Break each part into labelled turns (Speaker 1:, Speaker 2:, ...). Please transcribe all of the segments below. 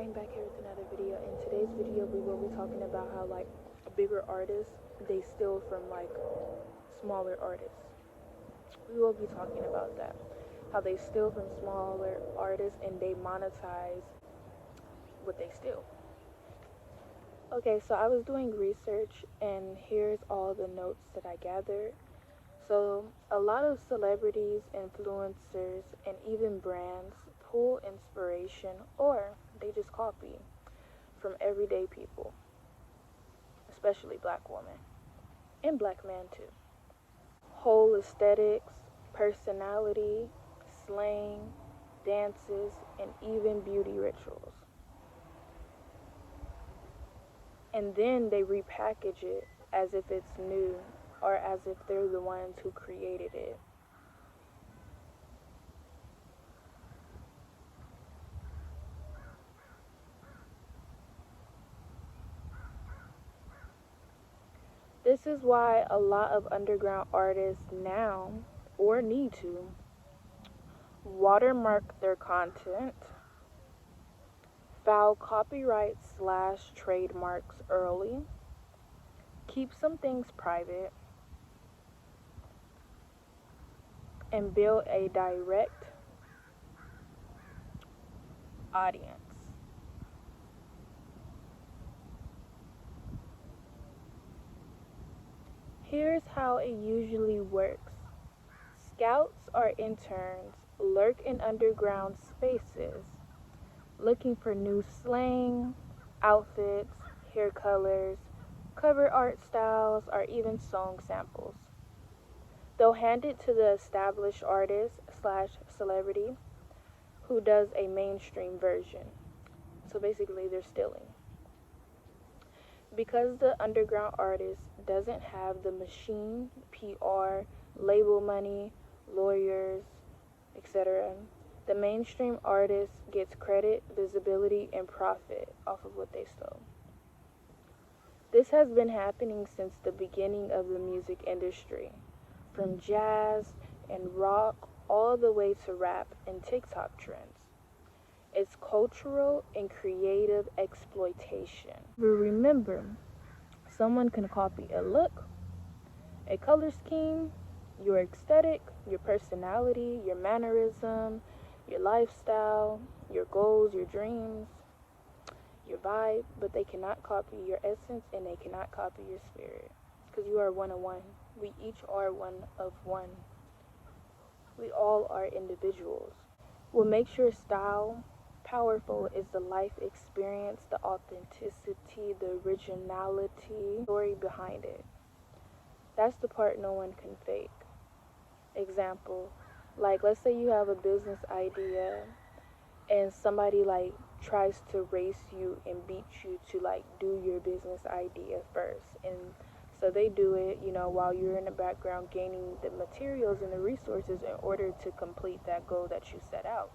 Speaker 1: I'm back here with another video. In today's video, we will be talking about how like bigger artists, they steal from like smaller artists. We will be talking about that. How they steal from smaller artists and they monetize what they steal. Okay, so I was doing research and here's all the notes that I gathered. So a lot of celebrities, influencers, and even brands pull inspiration or they just copy from everyday people, especially black women and black men too. Whole aesthetics, personality, slang, dances, and even beauty rituals. And then they repackage it as if it's new or as if they're the ones who created it. This is why a lot of underground artists now, or need to, watermark their content, file copyright/trademarks early, keep some things private, and build a direct audience. Here's how it usually works. Scouts or interns lurk in underground spaces, looking for new slang, outfits, hair colors, cover art styles, or even song samples. They'll hand it to the established artist/celebrity who does a mainstream version. So basically, they're stealing. Because the underground artist doesn't have the machine, PR, label money, lawyers, etc., the mainstream artist gets credit, visibility, and profit off of what they stole. This has been happening since the beginning of the music industry, from jazz and rock all the way to rap and TikTok trends. It's cultural and creative exploitation. But remember, someone can copy a look, a color scheme, your aesthetic, your personality, your mannerism, your lifestyle, your goals, your dreams, your vibe, but they cannot copy your essence and they cannot copy your spirit. Because you are one of one. We each are one of one. We all are individuals. What makes your style powerful is the life experience, the authenticity, the originality, story behind it. That's the part no one can fake. Example, like let's say you have a business idea and somebody like tries to race you and beat you to like do your business idea first. And so they do it, while you're in the background gaining the materials and the resources in order to complete that goal that you set out.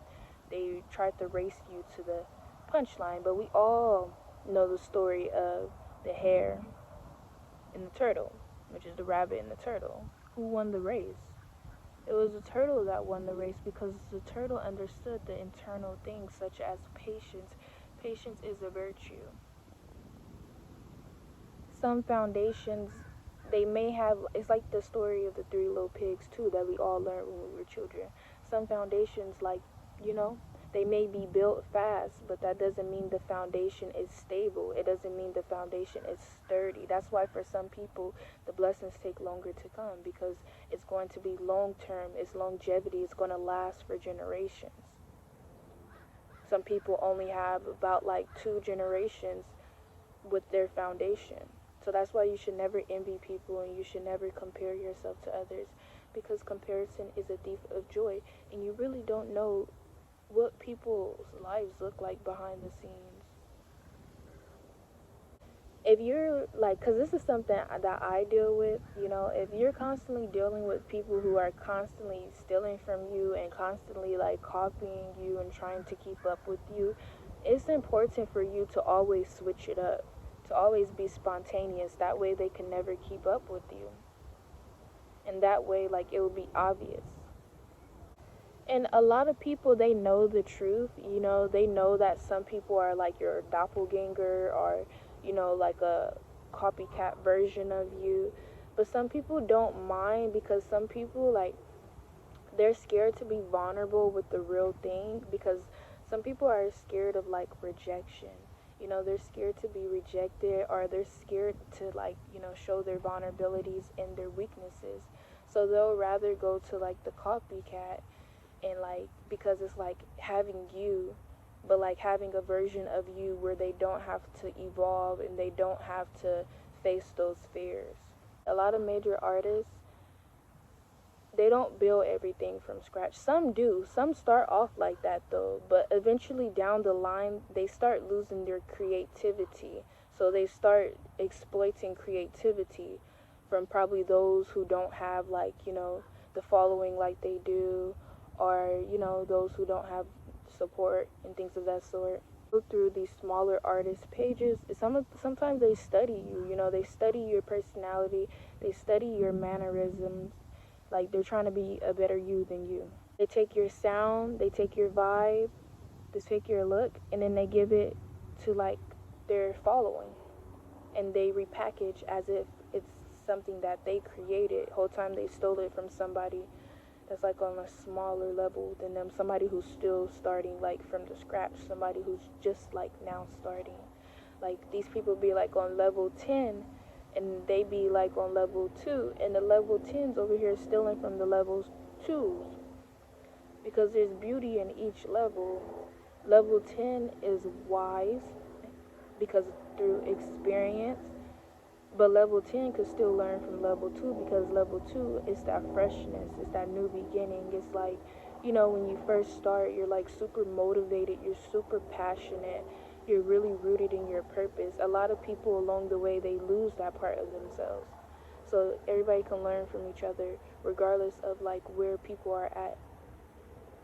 Speaker 1: They tried to race you to the punchline, but we all know the story of the hare and the turtle, which is the rabbit and the turtle. Who won the race? It was the turtle that won the race because the turtle understood the internal things such as patience. Patience is a virtue. Some foundations, they may have, it's like the story of the three little pigs too that we all learned when we were children. Some foundations, like, they may be built fast, but that doesn't mean the foundation is stable. It doesn't mean the foundation is sturdy. That's why for some people, the blessings take longer to come because it's going to be long term. It's longevity. It's going to last for generations. Some people only have about like 2 generations with their foundation. So that's why you should never envy people and you should never compare yourself to others because comparison is a thief of joy and you really don't know what people's lives look like behind the scenes. If you're like, because this is something that I deal with, if you're constantly dealing with people who are constantly stealing from you and constantly like copying you and trying to keep up with you, it's important for you to always switch it up, to always be spontaneous. That way they can never keep up with you. And that way, like, it will be obvious. And a lot of people, they know the truth. They know that some people are like your doppelganger, or like a copycat version of you. But some people don't mind, because some people, like, they're scared to be vulnerable with the real thing, because some people are scared of like rejection. They're scared to be rejected, or they're scared to, like, show their vulnerabilities and their weaknesses. So they'll rather go to like the copycat, and like, because it's like having you, but like having a version of you where they don't have to evolve and they don't have to face those fears. A lot of major artists, they don't build everything from scratch. Some do. Some start off like that though, but eventually down the line they start losing their creativity. So they start exploiting creativity from probably those who don't have, like, the following like they do, or those who don't have support and things of that sort. Go through these smaller artist pages. Sometimes they study you. They study your personality, they study your mannerisms. Like, they're trying to be a better you than you. They take your sound, they take your vibe, they take your look, and then they give it to like their following, and they repackage as if it's something that they created. Whole time they stole it from somebody that's like on a smaller level than them, somebody who's still starting like from the scratch, somebody who's just like now starting. Like, these people be like on level 10, and they be like on level 2, and the level 10s over here stealing from the levels 2s, because there's beauty in each level. Level 10 is wise, because through experience, but level 10 could still learn from level 2, because level 2 is that freshness, it's that new beginning. It's like, when you first start, you're like super motivated, you're super passionate, you're really rooted in your purpose. A lot of people along the way, they lose that part of themselves. So everybody can learn from each other, regardless of like where people are at,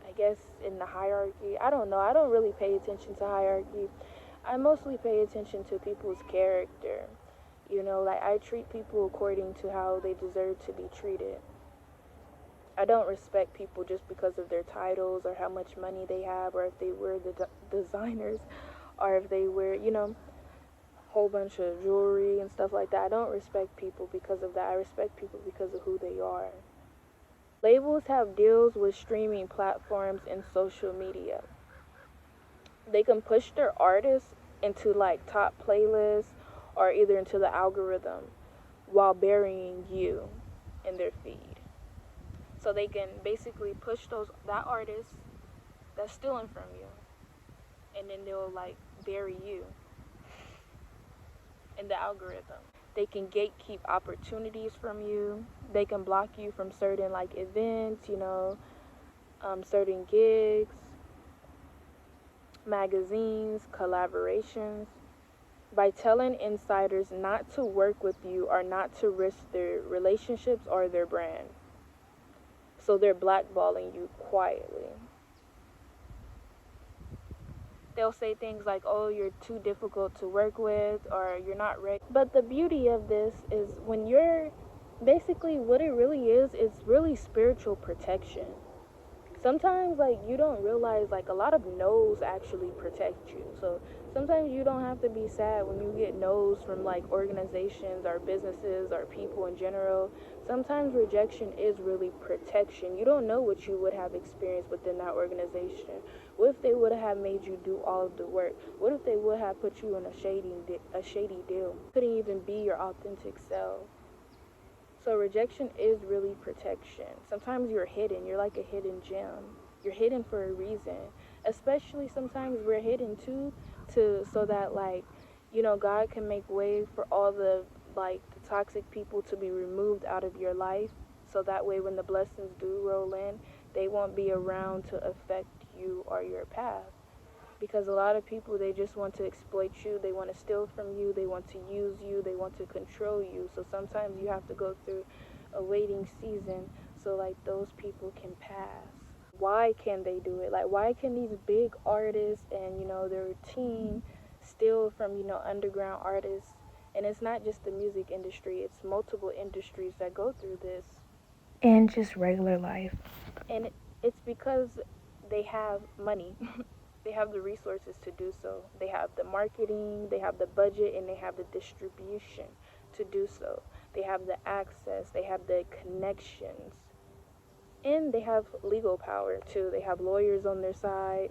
Speaker 1: I guess, in the hierarchy. I don't know. I don't really pay attention to hierarchy. I mostly pay attention to people's character. Like, I treat people according to how they deserve to be treated. I don't respect people just because of their titles, or how much money they have, or if they wear the designers, or if they wear, whole bunch of jewelry and stuff like that. I don't respect people because of that. I respect people because of who they are. Labels have deals with streaming platforms and social media. They can push their artists into like top playlists, or either into the algorithm, while burying you in their feed. So they can basically push that artist that's stealing from you, and then they'll like bury you in the algorithm. They can gatekeep opportunities from you. They can block you from certain like events, certain gigs, magazines, collaborations, by telling insiders not to work with you, or not to risk their relationships or their brand. So they're blackballing you quietly. They'll say things like, oh, you're too difficult to work with, or you're not ready. But the beauty of this is, when you're basically, what it really is, it's really spiritual protection. Sometimes, like, you don't realize, like, a lot of no's actually protect you. So sometimes you don't have to be sad when you get no's from like organizations or businesses or people in general. Sometimes rejection is really protection. You don't know what you would have experienced within that organization. What if they would have made you do all of the work? What if they would have put you in a shady deal? Couldn't even be your authentic self. So rejection is really protection. Sometimes you're hidden. You're like a hidden gem. You're hidden for a reason. Especially sometimes we're hidden too, so that, like, God can make way for all the toxic people to be removed out of your life. So that way, when the blessings do roll in, they won't be around to affect you or your path. Because a lot of people, they just want to exploit you, they want to steal from you, they want to use you, they want to control you. So sometimes you have to go through a waiting season, so like those people can pass. Why can they do it? Like, why can these big artists and their team steal from underground artists? And it's not just the music industry, it's multiple industries that go through this, and just regular life. And It's because they have money. They have the resources to do so. They have the marketing, they have the budget, and they have the distribution to do so. They have the access, they have the connections, and they have legal power too. They have lawyers on their side,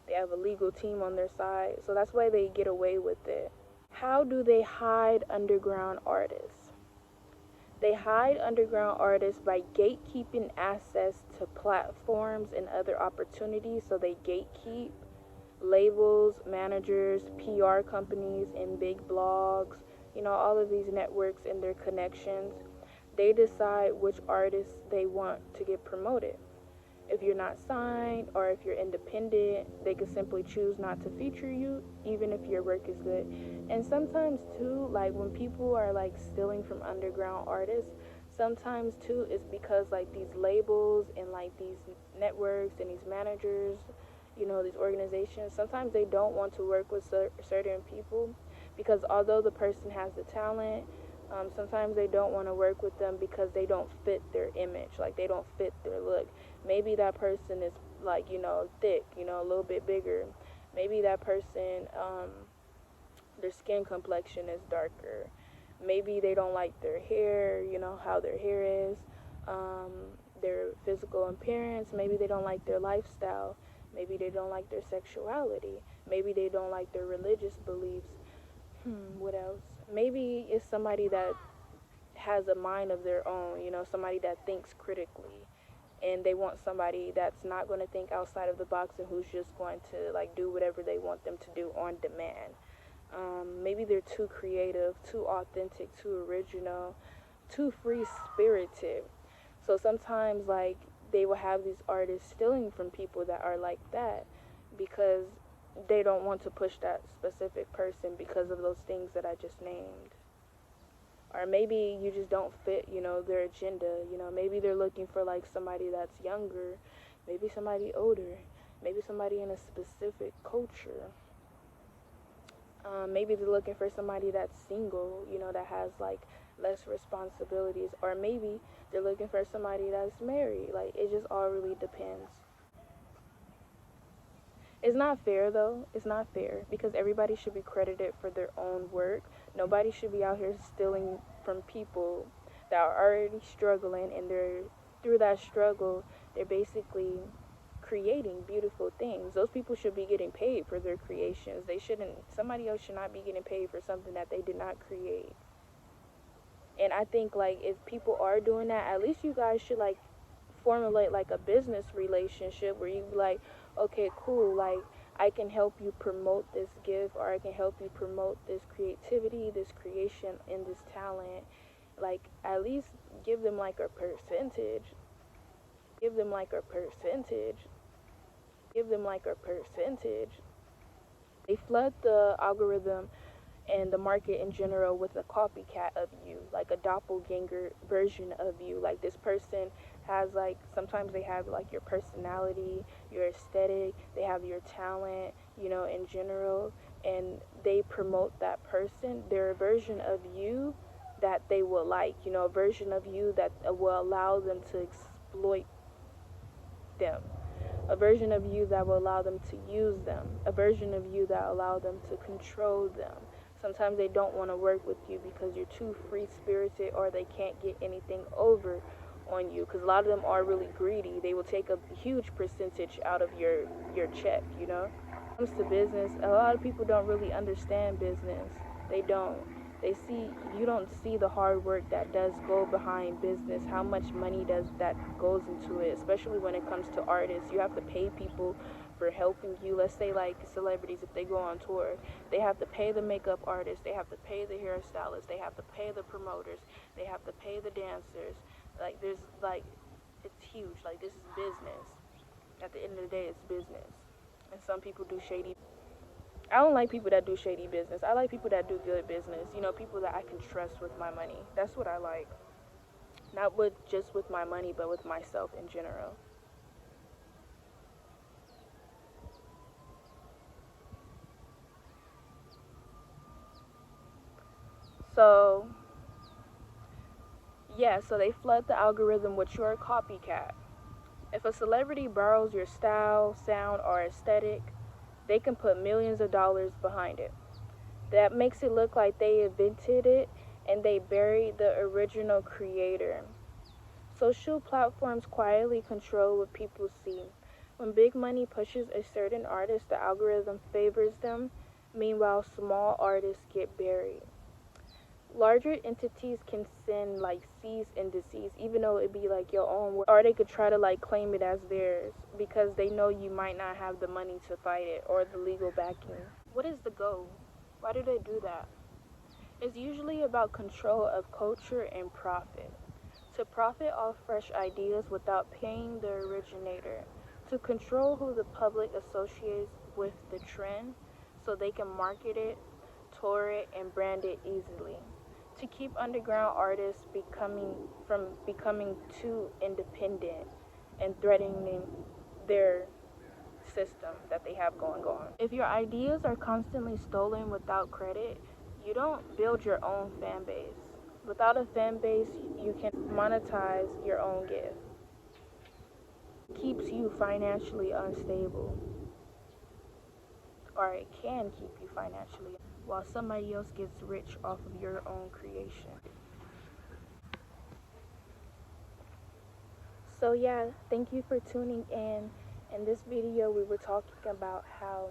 Speaker 1: they have a legal team on their side. So that's why they get away with it. How do they hide underground artists? They hide underground artists by gatekeeping access to platforms and other opportunities. So they gatekeep labels, managers, PR companies, and big blogs, all of these networks and their connections. They decide which artists they want to get promoted. If you're not signed or if you're independent, they can simply choose not to feature you, even if your work is good. And sometimes, too, like when people are like stealing from underground artists, sometimes, too, it's because like these labels and like these networks and these managers, these organizations, sometimes they don't want to work with certain people because although the person has the talent, sometimes they don't want to work with them because they don't fit their image, like they don't fit their look. Maybe that person is like, thick, a little bit bigger. Maybe that person, their skin complexion is darker. Maybe they don't like their hair, how their hair is, their physical appearance. Maybe they don't like their lifestyle. Maybe they don't like their sexuality. Maybe they don't like their religious beliefs. What else? Maybe it's somebody that has a mind of their own, somebody that thinks critically. And they want somebody that's not going to think outside of the box and who's just going to like do whatever they want them to do on demand. Maybe they're too creative, too authentic, too original, too free-spirited. So sometimes like they will have these artists stealing from people that are like that because they don't want to push that specific person because of those things that I just named. Or maybe you just don't fit, their agenda. Maybe they're looking for like somebody that's younger, maybe somebody older, maybe somebody in a specific culture. Maybe they're looking for somebody that's single, that has like less responsibilities. Or maybe they're looking for somebody that's married. Like it just all really depends. It's not fair though. It's not fair because everybody should be credited for their own work. Nobody should be out here stealing from people that are already struggling, and they're through that struggle, they're basically creating beautiful things. Those people should be getting paid for their creations. Somebody else should not be getting paid for something that they did not create. And I think like if people are doing that, at least you guys should like formulate like a business relationship where you be like, okay, cool, like I can help you promote this gift, or I can help you promote this creativity, this creation, and this talent. Like at least give them like a percentage. Give them like a percentage. Give them like a percentage. They flood the algorithm and the market in general with a copycat of you, like a doppelganger version of you. Like this person has like, sometimes they have like your personality, your aesthetic, they have your talent, in general, and they promote that person, their version of you that they will like, a version of you that will allow them to exploit them, a version of you that will allow them to use them, a version of you that allow them to control them. Sometimes they don't want to work with you because you're too free-spirited, or they can't get anything over on you, because a lot of them are really greedy. They will take a huge percentage out of your check. When it comes to business, a lot of people don't really understand business. They don't. You don't see the hard work that does go behind business, how much money that goes into it, especially when it comes to artists. You have to pay people for helping you. Let's say like celebrities, if they go on tour, they have to pay the makeup artists, they have to pay the hairstylists, they have to pay the promoters, they have to pay the dancers. Like it's huge. Like this is business. At the end of the day, it's business. And some people do shady. I don't like people that do shady business. I like people that do good business. People that I can trust with my money. That's what I like. Not just with my money, but with myself in general. So, yeah, so they flood the algorithm with your copycat. If a celebrity borrows your style, sound, or aesthetic, they can put millions of dollars behind it. That makes it look like they invented it and they buried the original creator. Social platforms quietly control what people see. When big money pushes a certain artist, the algorithm favors them. Meanwhile, small artists get buried. Larger entities can send like cease and desist, even though it be like your own work, or they could try to like claim it as theirs because they know you might not have the money to fight it or the legal backing. What is the goal? Why do they do that? It's usually about control of culture and profit. To profit off fresh ideas without paying the originator. To control who the public associates with the trend so they can market it, tour it, and brand it easily. To keep underground artists from becoming too independent and threatening their system that they have going on. If your ideas are constantly stolen without credit, you don't build your own fan base. Without a fan base, you can monetize your own gift. It keeps you financially unstable, or it can keep you financially, while somebody else gets rich off of your own creation. So yeah, thank you for tuning in. In this video, we were talking about how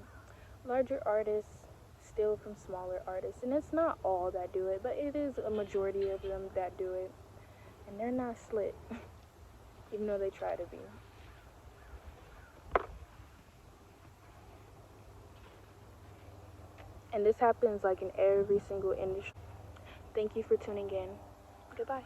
Speaker 1: larger artists steal from smaller artists, and it's not all that do it, but it is a majority of them that do it, and they're not slick, even though they try to be. And this happens like in every single industry. Thank you for tuning in. Goodbye.